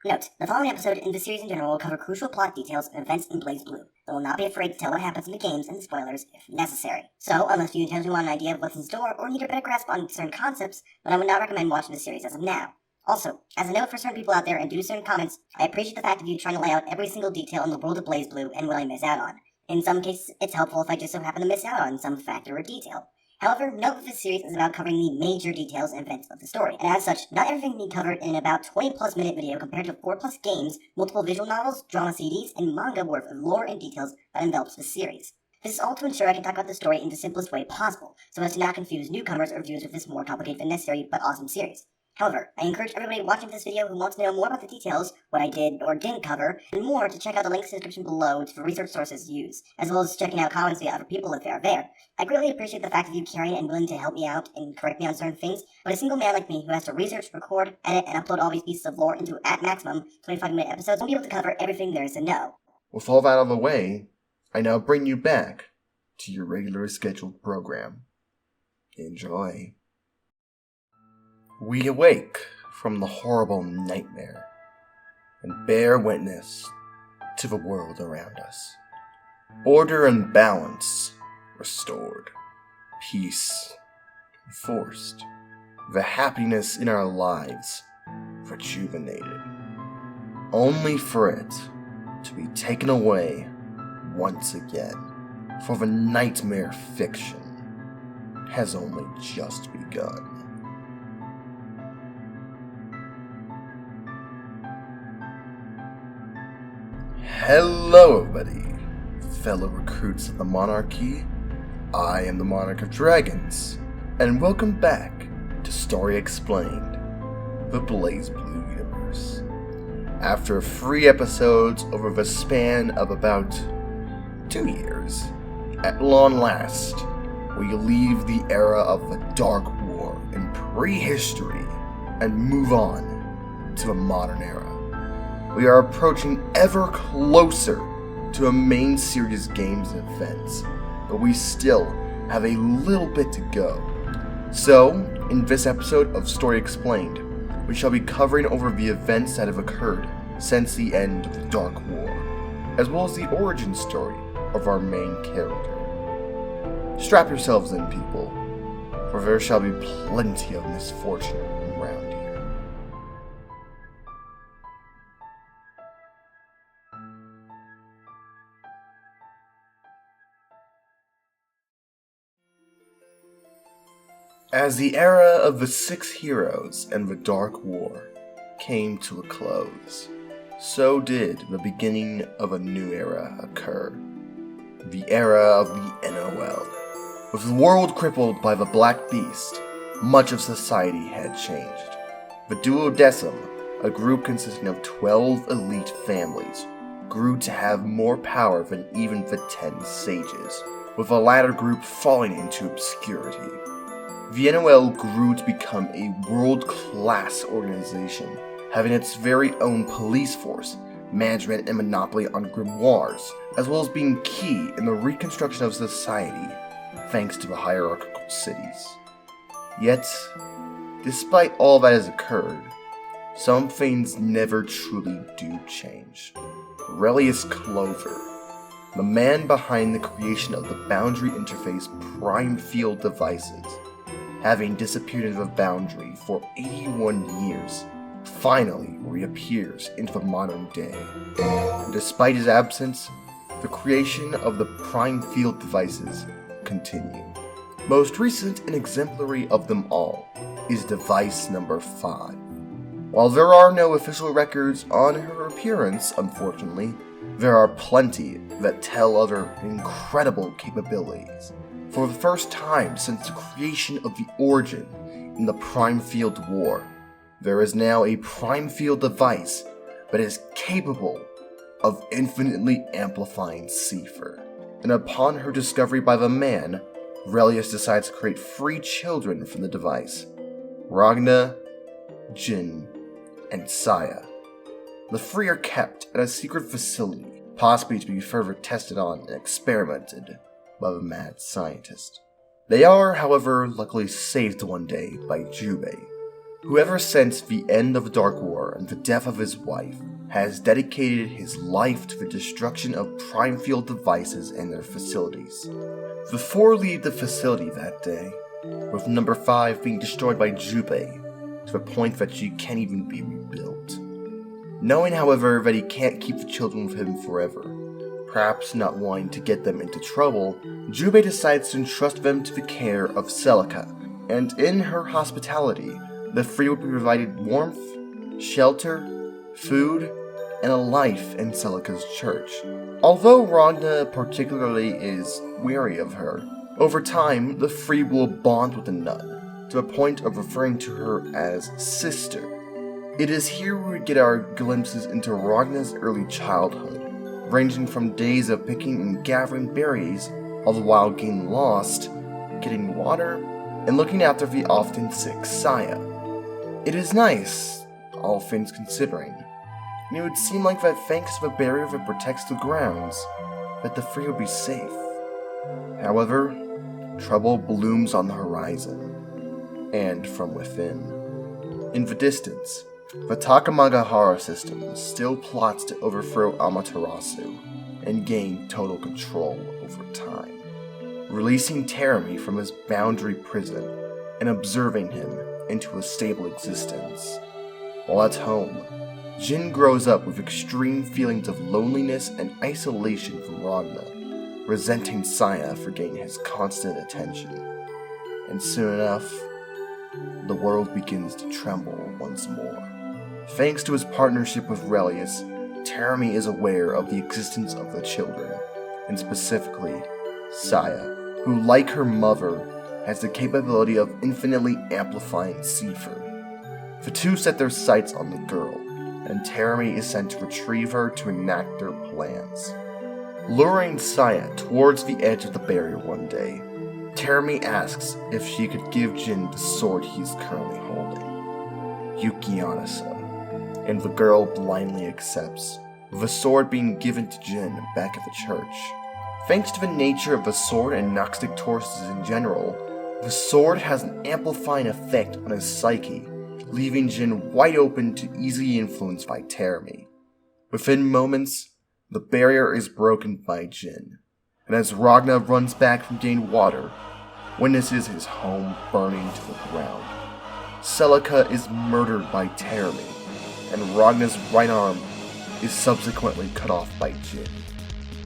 Note, the following episode and the series in general will cover crucial plot details and events in Blazblue, but will not be afraid to tell what happens in the games and spoilers if necessary. So, unless you intend to want an idea of what's in store or need a better grasp on certain concepts, then I would not recommend watching the series as of now. Also, as a note for certain people out there and due to certain comments, I appreciate the fact of you trying to lay out every single detail in the world of Blazblue and what I miss out on. In some cases, it's helpful if I just so happen to miss out on some factor or detail. However, note that this series is about covering the major details and events of the story, and as such, not everything can be covered in an about 20+ minute video compared to 4+ games, multiple visual novels, drama CDs, and manga worth of lore and details that envelops the series. This is all to ensure I can talk about the story in the simplest way possible, so as to not confuse newcomers or viewers with this more complicated than necessary but awesome series. However, I encourage everybody watching this video who wants to know more about the details, what I did or didn't cover, and more to check out the links in the description below for research sources used, as well as checking out comments via other people if they are there. I greatly appreciate the fact of you caring and willing to help me out and correct me on certain things, but a single man like me who has to research, record, edit, and upload all these pieces of lore into at maximum 25-minute episodes won't be able to cover everything there is to know. With all that out of the way, I now bring you back to your regularly scheduled program. Enjoy. We awake from the horrible nightmare and bear witness to the world around us. Order and balance restored, peace enforced, the happiness in our lives rejuvenated, only for it to be taken away once again, for the nightmare fiction has only just begun. Hello everybody, fellow recruits of the Monarchy. I am the Monarch of Dragons, and welcome back to Story Explained, the Blazblue universe. After 3 episodes over the span of about 2 years, at long last, we leave the era of the Dark War and prehistory and move on to a modern era. We are approaching ever closer to a main series games and events, but we still have a little bit to go. So, in this episode of Story Explained, we shall be covering over the events that have occurred since the end of the Dark War, as well as the origin story of our main character. Strap yourselves in, people, for there shall be plenty of misfortune around here. As the era of the 6 heroes and the Dark War came to a close, so did the beginning of a new era occur. The era of the NOL. With the world crippled by the Black Beast, much of society had changed. The Duodecim, a group consisting of 12 elite families, grew to have more power than even the 10 sages, with the latter group falling into obscurity. The NOL grew to become a world-class organization, having its very own police force, management and monopoly on grimoires, as well as being key in the reconstruction of society, thanks to the hierarchical cities. Yet, despite all that has occurred, some things never truly do change. Relius Clover, the man behind the creation of the Boundary Interface Prime Field devices, having disappeared into the Boundary for 81 years, finally reappears into the modern day. And despite his absence, the creation of the Prime Field devices continue. Most recent and exemplary of them all is device number 5. While there are no official records on her appearance, unfortunately, there are plenty that tell of her incredible capabilities. For the first time since the creation of the Origin in the Prime Field War, there is now a Prime Field device that is capable of infinitely amplifying Cipher. And upon her discovery by the man, Relius decides to create 3 children from the device: Ragna, Jin, and Saya. The 3 are kept at a secret facility, possibly to be further tested on and experimented by the mad scientist. They are, however, luckily saved one day by Jubei, Whoever sensed the end of the Dark War and the death of his wife has dedicated his life to the destruction of Prime Field devices and their facilities. The four leave the facility that day, with number 5 being destroyed by Jubei, to the point that she can't even be rebuilt. Knowing, however, that he can't keep the children with him forever, perhaps not wanting to get them into trouble, Jubei decides to entrust them to the care of Celica, and in her hospitality, the 3 will be provided warmth, shelter, food, and a life in Celica's church. Although Ragna particularly is weary of her, over time, the 3 will bond with the nun, to the point of referring to her as sister. It is here we get our glimpses into Ragna's early childhood, ranging from days of picking and gathering berries, all the while getting lost, getting water, and looking after the often sick Saya. It is nice, all things considering, and it would seem like that thanks to the barrier that protects the grounds, that the 3 would be safe. However, trouble blooms on the horizon, and from within. In the distance, the Takamagahara system still plots to overthrow Amaterasu and gain total control over time, releasing Terumi from his boundary prison and observing him into a stable existence. While at home, Jin grows up with extreme feelings of loneliness and isolation from Ragna, resenting Saya for getting his constant attention. And soon enough, the world begins to tremble once more. Thanks to his partnership with Relius, Terumi is aware of the existence of the children, and specifically, Saya, who, like her mother, has the capability of infinitely amplifying Seifer. The 2 set their sights on the girl, and Terumi is sent to retrieve her to enact their plans. Luring Saya towards the edge of the barrier one day, Terumi asks if she could give Jin the sword he's currently holding, Yukianasa, and the girl blindly accepts, the sword being given to Jin back at the church. Thanks to the nature of the sword and Gnostic Tauruses in general, the sword has an amplifying effect on his psyche, leaving Jin wide open to easily influenced by Terumi. Within moments, the barrier is broken by Jin, and as Ragna runs back from getting water, witnesses his home burning to the ground. Celica is murdered by Terumi, and Ragna's right arm is subsequently cut off by Jin.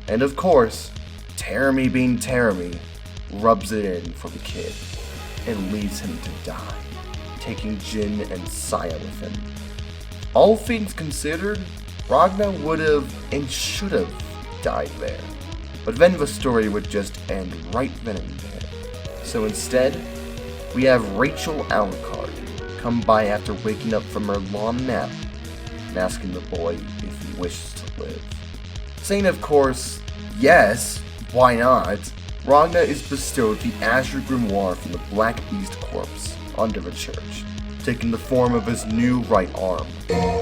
And of course, Terumi being Terumi, rubs it in for the kid, and leaves him to die, taking Jin and Saya with him. All things considered, Ragna would have and should have died there, but then the story would just end right then and there. So instead, we have Rachel Alucard come by after waking up from her long nap and asking the boy if he wishes to live. Saying, of course, yes, why not? Ragna is bestowed the Azure Grimoire from the Black Beast corpse under the church, taking the form of his new right arm.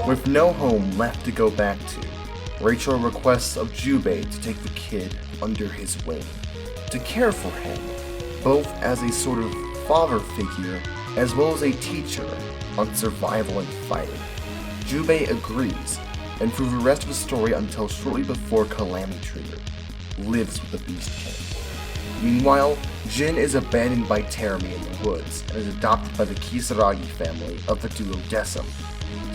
With no home left to go back to, Rachel requests of Jubei to take the kid under his wing, to care for him, both as a sort of father figure as well as a teacher on survival and fighting. Jubei agrees, and through the rest of the story until shortly before Calamity Trigger, lives with the Beast King. Meanwhile, Jin is abandoned by Terumi in the woods and is adopted by the Kisaragi family of the Duodecim.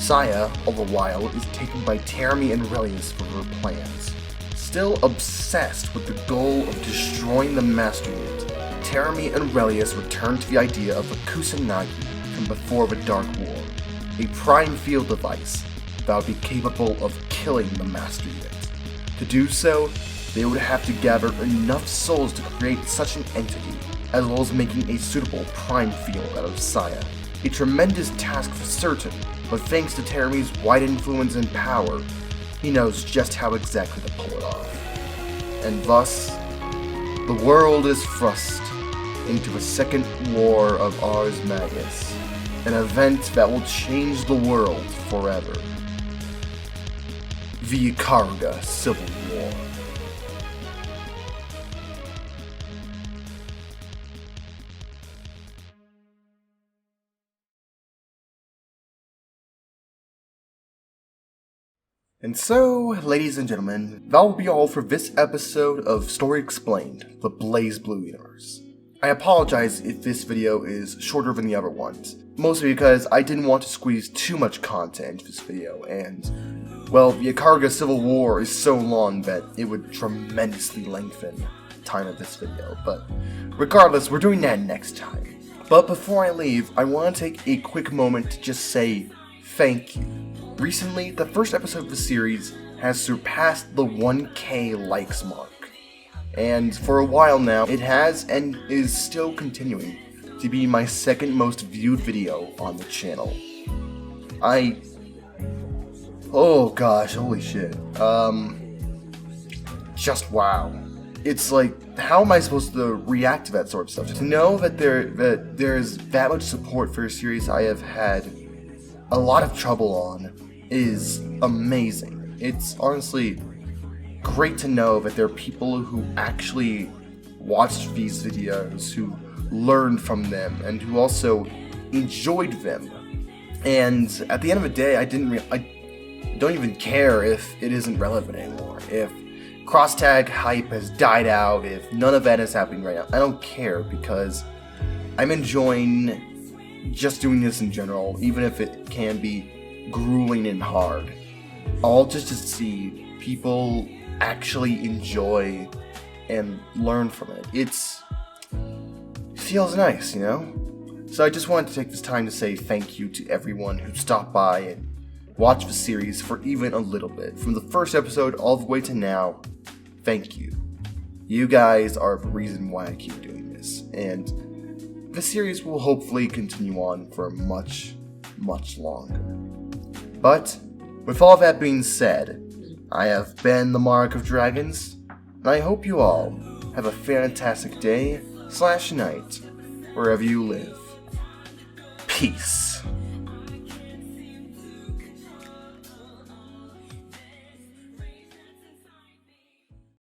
Saya, all the while, is taken by Terumi and Relius for her plans. Still obsessed with the goal of destroying the Master Unit, Terumi and Relius return to the idea of the Kusanagi from before the Dark War, a prime field device that would be capable of killing the Master Unit. To do so, they would have to gather enough souls to create such an entity, as well as making a suitable prime field out of Saya. A tremendous task for certain, but thanks to Terumi's wide influence and power, he knows just how exactly to pull it off. And thus, the world is thrust into the Second War of Ars Magus, an event that will change the world forever. The Ikaruga Civil War. And so, ladies and gentlemen, that will be all for this episode of Story Explained, the Blazblue universe. I apologize if this video is shorter than the other ones, mostly because I didn't want to squeeze too much content into this video, and, well, the Ikaruga Civil War is so long that it would tremendously lengthen the time of this video, but regardless, we're doing that next time. But before I leave, I want to take a quick moment to just say thank you. Recently, the first episode of the series has surpassed the 1K likes mark. And for a while now, it has and is still continuing to be my second most viewed video on the channel. Oh gosh, holy shit. Just wow. It's like, how am I supposed to react to that sort of stuff? To know that there's that much support for a series I have had a lot of trouble on is amazing. It's honestly great to know that there are people who actually watched these videos, who learned from them, and who also enjoyed them. And at the end of the day, I don't even care if it isn't relevant anymore. If cross-tag hype has died out, if none of that is happening right now, I don't care, because I'm enjoying just doing this in general, even if it can be grueling and hard. All just to see people actually enjoy and learn from it. It feels nice, you know? So I just wanted to take this time to say thank you to everyone who stopped by and watched the series for even a little bit. From the first episode all the way to now, thank you. You guys are the reason why I keep doing this, and the series will hopefully continue on for much, much longer. But, with all that being said, I have been the Monarch of Dragons, and I hope you all have a fantastic day / night, wherever you live. Peace.